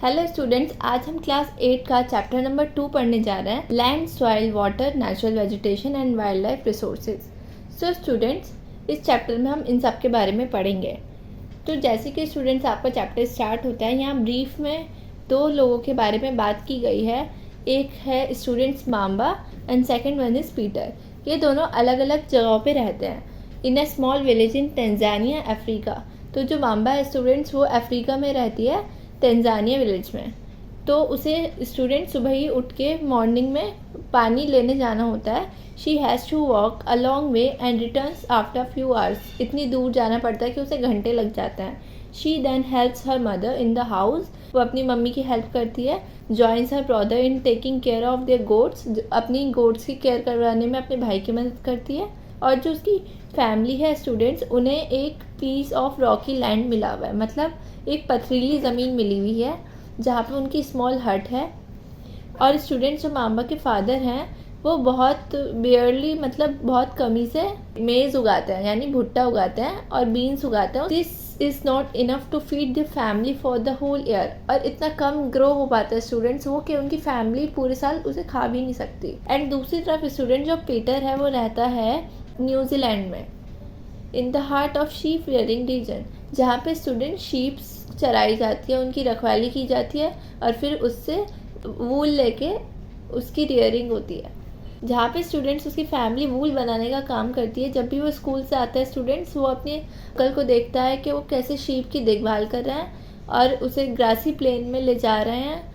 Hello students, आज हम class 8 का चैप्टर नंबर 2 पढ़ने जा रहे हैं। Land, soil, water, natural vegetation and wild life resources. So students, इस चैप्टर में हम इन सब के बारे में पढ़ेंगे। तो जैसे कि स्टूडेंट्स आपका चैप्टर स्टार्ट होता है, यहाँ ब्रीफ में दो लोगों के बारे में बात की गई है। एक है students Mamba and second one is Peter. ये दोनों अलग अलग जगहों पे रहते हैं in a small village in Tanzania, Africa. तो जो माम्बा है स्टूडेंट्स, वो अफ्रीका में रहती है, तंजानिया विलेज में। तो उसे स्टूडेंट सुबह ही उठ के मॉर्निंग में पानी लेने जाना होता है। She has to walk a long way and returns after few hours. इतनी दूर जाना पड़ता है कि उसे घंटे लग जाते हैं। She then helps her mother in the house. वो अपनी मम्मी की हेल्प करती है। Joins her brother in taking care of their goats. अपनी गोट्स की केयर करवाने में अपने भाई की मदद करती है। और जो उसकी फैमिली है स्टूडेंट्स, उन्हें एक पीस ऑफ रॉकी लैंड मिला हुआ है, मतलब एक पथरीली ज़मीन मिली हुई है जहाँ पे उनकी स्मॉल हट है। और स्टूडेंट्स, जो माम्बा के फादर हैं, वो बहुत बेयरली, मतलब बहुत कमी से मेज़ उगाते हैं, यानी भुट्टा उगाते हैं और बीन्स उगाते हैं। This is not enough to feed the family for the whole year. और इतना कम ग्रो हो पाता है स्टूडेंट्स वो कि उनकी फैमिली पूरे साल उसे खा भी नहीं सकती। एंड दूसरी तरफ स्टूडेंट जो पीटर है, वो रहता है न्यूजीलैंड में, in the heart of sheep rearing region, जहाँ पे स्टूडेंट शीप्स चराई जाती है, उनकी रखवाली की जाती है और फिर उससे वूल लेके उसकी रियरिंग होती है। जहाँ पे स्टूडेंट्स, उसकी फैमिली वूल बनाने का काम करती है। जब भी वो स्कूल से आता है स्टूडेंट्स, वो अपने अंकल को देखता है कि वो कैसे शीप की देखभाल कर रहे हैं और उसे ग्रासी प्लेन में ले जा रहे हैं।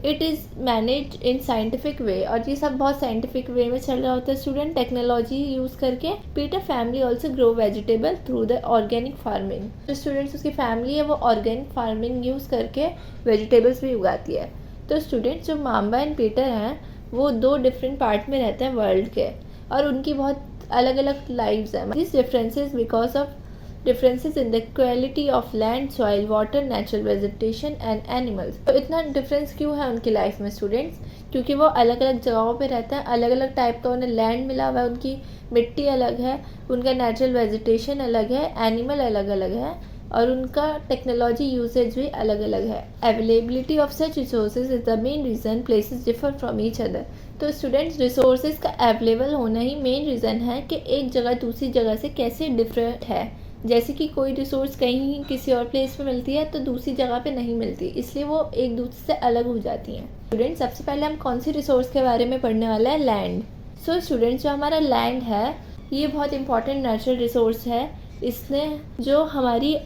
It is manage in scientific way, और ये सब बहुत साइंटिफिक वे में चल रहा होता है स्टूडेंट, टेक्नोलॉजी यूज़ करके। Peter family also grow vegetable through the organic farming. जो स्टूडेंट्स, उसकी फैमिली है, वो ऑर्गेनिक फार्मिंग यूज़ करके वेजिटेबल्स भी उगाती है। तो स्टूडेंट्स, जो माम्बा एंड पीटर हैं, वो दो डिफरेंट पार्ट में रहते हैं वर्ल्ड के, और उनकी बहुत अलग अलग लाइव्स हैं। This differences because of differences in the quality of land, soil, water, natural vegetation and animals। तो इतना डिफरेंस क्यों है उनकी लाइफ में स्टूडेंट्स? क्योंकि वो अलग अलग जगहों पे रहते हैं, अलग अलग टाइप का उन्हें लैंड मिला हुआ है, उनकी मिट्टी अलग है, उनका नेचुरल वेजिटेशन अलग है, एनिमल अलग अलग है, और उनका टेक्नोलॉजी यूसेज भी अलग अलग है। Availability of such resources is the main reason places differ from each other. तो स्टूडेंट्स, रिसोर्सेज का अवेलेबल होना ही मेन रीज़न है कि एक जगह दूसरी जगह से कैसे डिफरेंट है। जैसे कि कोई रिसोर्स कहीं किसी और प्लेस पे मिलती है तो दूसरी जगह पे नहीं मिलती, इसलिए वो एक दूसरे से अलग हो जाती हैं। स्टूडेंट्स, सबसे पहले हम कौन सी रिसोर्स के बारे में पढ़ने वाला है? लैंड। सो स्टूडेंट्स, जो हमारा लैंड है, ये बहुत इंपॉर्टेंट नेचुरल रिसोर्स है। इसने जो हमारी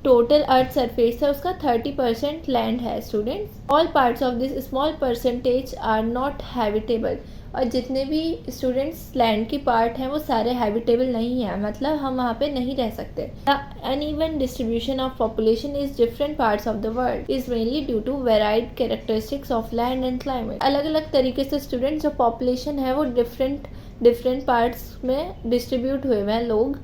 टोटल अर्थ सरफेस है उसका 30% लैंड है students. All parts of this small percentage are not habitable. और जितने भी स्टूडेंट्स लैंड की पार्ट हैं वो सारे हैबिटेबल नहीं हैं, मतलब हम वहाँ पे नहीं रह सकते। The uneven distribution of population is different parts of the world is mainly due to varied characteristics of land and climate. अलग अलग तरीके से स्टूडेंट्स, जो पॉपुलेशन है वो डिफरेंट पार्ट्स में डिस्ट्रीब्यूट हुए हैं लोग,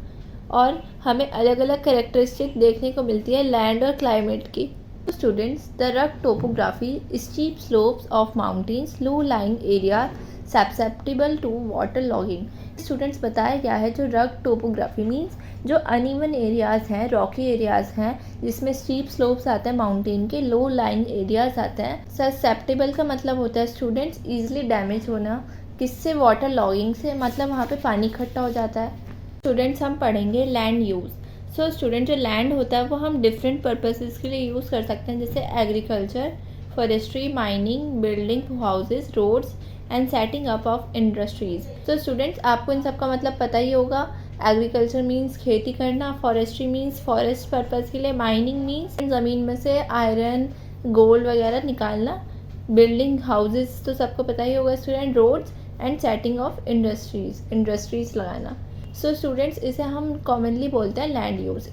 और हमें अलग अलग कैरेक्टरिस्टिक देखने को मिलती है लैंड और क्लाइमेट की। Students, the rugged topography, steep slopes of mountains, low lying area susceptible to water logging. Students, बताया गया है जो रग टोपोग्राफी मीन्स जो अनइवन एरियाज़ हैं, रॉकी एरियाज़ हैं, जिसमें स्टीप स्लोप्स आते हैं माउंटेन के, लो लाइंग एरियाज़ आते हैं। सब्सेप्टिबल का मतलब होता है स्टूडेंट्स ईजिली डैमेज होना। किससे? वाटर लॉगिंग से, मतलब वहाँ पे पानी इकट्ठा हो जाता है। स्टूडेंट्स, हम पढ़ेंगे लैंड यूज़। सो स्टूडेंट, जो लैंड होता है वो हम डिफरेंट पर्पसेस के लिए यूज़ कर सकते हैं, जैसे agriculture, forestry, mining, building houses, roads and setting up of industries. तो स्टूडेंट्स, आपको इन सब का मतलब पता ही होगा। एग्रीकल्चर मीन्स खेती करना, फॉरेस्ट्री मीन्स फॉरेस्ट पर्पज़ के लिए, माइनिंग मीन्स ज़मीन में से आयरन, गोल्ड वगैरह निकालना, बिल्डिंग हाउसेज तो सबको पता ही होगा student, roads and setting of industries लगाना। सो स्टूडेंट्स, इसे हम कॉमनली बोलते हैं लैंड यूज़।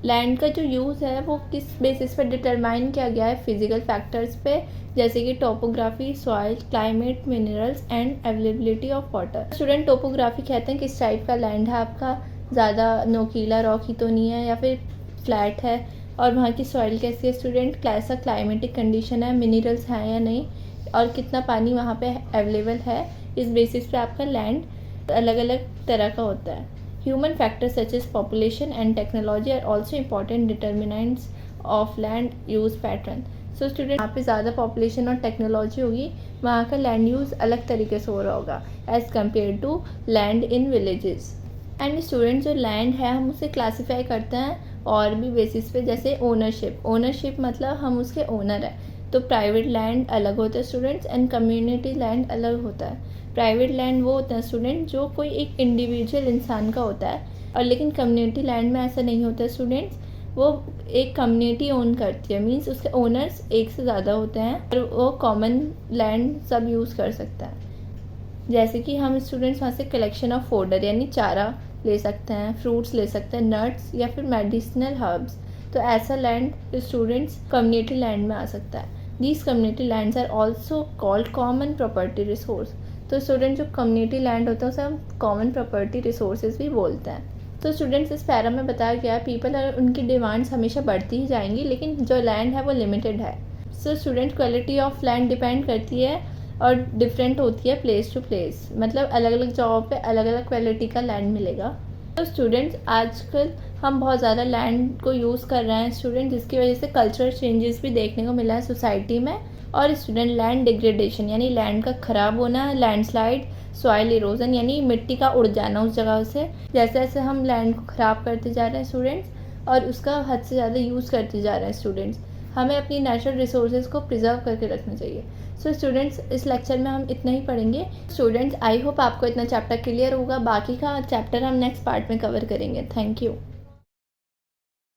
लैंड का जो यूज़ है वो किस बेसिस पर डिटरमाइन किया गया है? फिजिकल फैक्टर्स पे, जैसे कि topography, soil, climate, minerals and availability of water. Student, topography कहते हैं किस टाइप का लैंड है आपका, ज़्यादा नोकीला रॉकी तो नहीं है या फिर फ्लैट है, और वहाँ की सॉइल कैसी है स्टूडेंट, कैसा क्लाइमेटिक कंडीशन है, मिनरल्स हैं या नहीं, और कितना पानी वहाँ पे अवेलेबल है। इस बेसिस पे आपका लैंड अलग अलग तरह का होता है। Human factors such as population and technology are also important determinants of land use pattern. So student, यहाँ पे ज़्यादा पॉपुलेशन और टेक्नोलॉजी होगी, वहाँ का लैंड यूज़ अलग तरीके से हो रहा होगा as compare to land in villages. And student, जो लैंड है हम उसे क्लासीफाई करते हैं और भी बेसिस पे, जैसे ओनरशिप मतलब हम उसके ओनर हैं। तो प्राइवेट लैंड अलग होता है स्टूडेंट्स एंड कम्युनिटी लैंड अलग होता है। प्राइवेट लैंड वो होता है स्टूडेंट जो कोई एक इंडिविजुअल इंसान का होता है, और लेकिन कम्युनिटी लैंड में ऐसा नहीं होता है स्टूडेंट्स, वो एक कम्युनिटी ओन करती है, मीन्स उसके ओनर्स एक से ज़्यादा होते हैं और वो कॉमन लैंड सब यूज़ कर सकता है। जैसे कि हम स्टूडेंट्स वहाँ से कलेक्शन ऑफ फोडर यानी चारा ले सकते हैं, फ्रूट्स ले सकते हैं, नट्स या फिर मेडिसिनल हर्ब्स। तो ऐसा लैंड स्टूडेंट्स कम्युनिटी लैंड में आ सकता है। These community lands are also called common property resource. तो स्टूडेंट, जो कम्युनिटी लैंड होता है उसे हम कॉमन प्रॉपर्टी रिसोर्सेज भी बोलते हैं। तो स्टूडेंट्स, इस पैरा में बताया गया है पीपल और उनकी डिमांड्स हमेशा बढ़ती ही जाएंगी, लेकिन जो लैंड है वो लिमिटेड है। So student, quality of land depend करती है और डिफरेंट होती है प्लेस टू प्लेस, मतलब अलग अलग जगहों पे अलग अलग क्वालिटी का लैंड मिलेगा। तो स्टूडेंट्स, आजकल हम बहुत ज़्यादा लैंड को यूज़ कर रहे हैं स्टूडेंट, जिसकी वजह से कल्चरल चेंजेस भी देखने को मिला है सोसाइटी में। और स्टूडेंट, लैंड डिग्रेडेशन यानी लैंड का ख़राब होना, लैंडस्लाइड, सॉइल इरोजन यानी मिट्टी का उड़ जाना उस जगह से। जैसे जैसे हम लैंड को ख़राब करते जा रहे हैं स्टूडेंट्स और उसका हद से ज़्यादा यूज़ करते जा रहे हैं स्टूडेंट्स, हमें अपनी नेचुरल रिसोर्सेज को प्रिजर्व करके रखना चाहिए। सो स्टूडेंट्स, इस लेक्चर में हम इतना ही पढ़ेंगे। स्टूडेंट्स, आई होप आपको इतना चैप्टर क्लियर होगा। बाकी का चैप्टर हम नेक्स्ट पार्ट में कवर करेंगे। Thank you.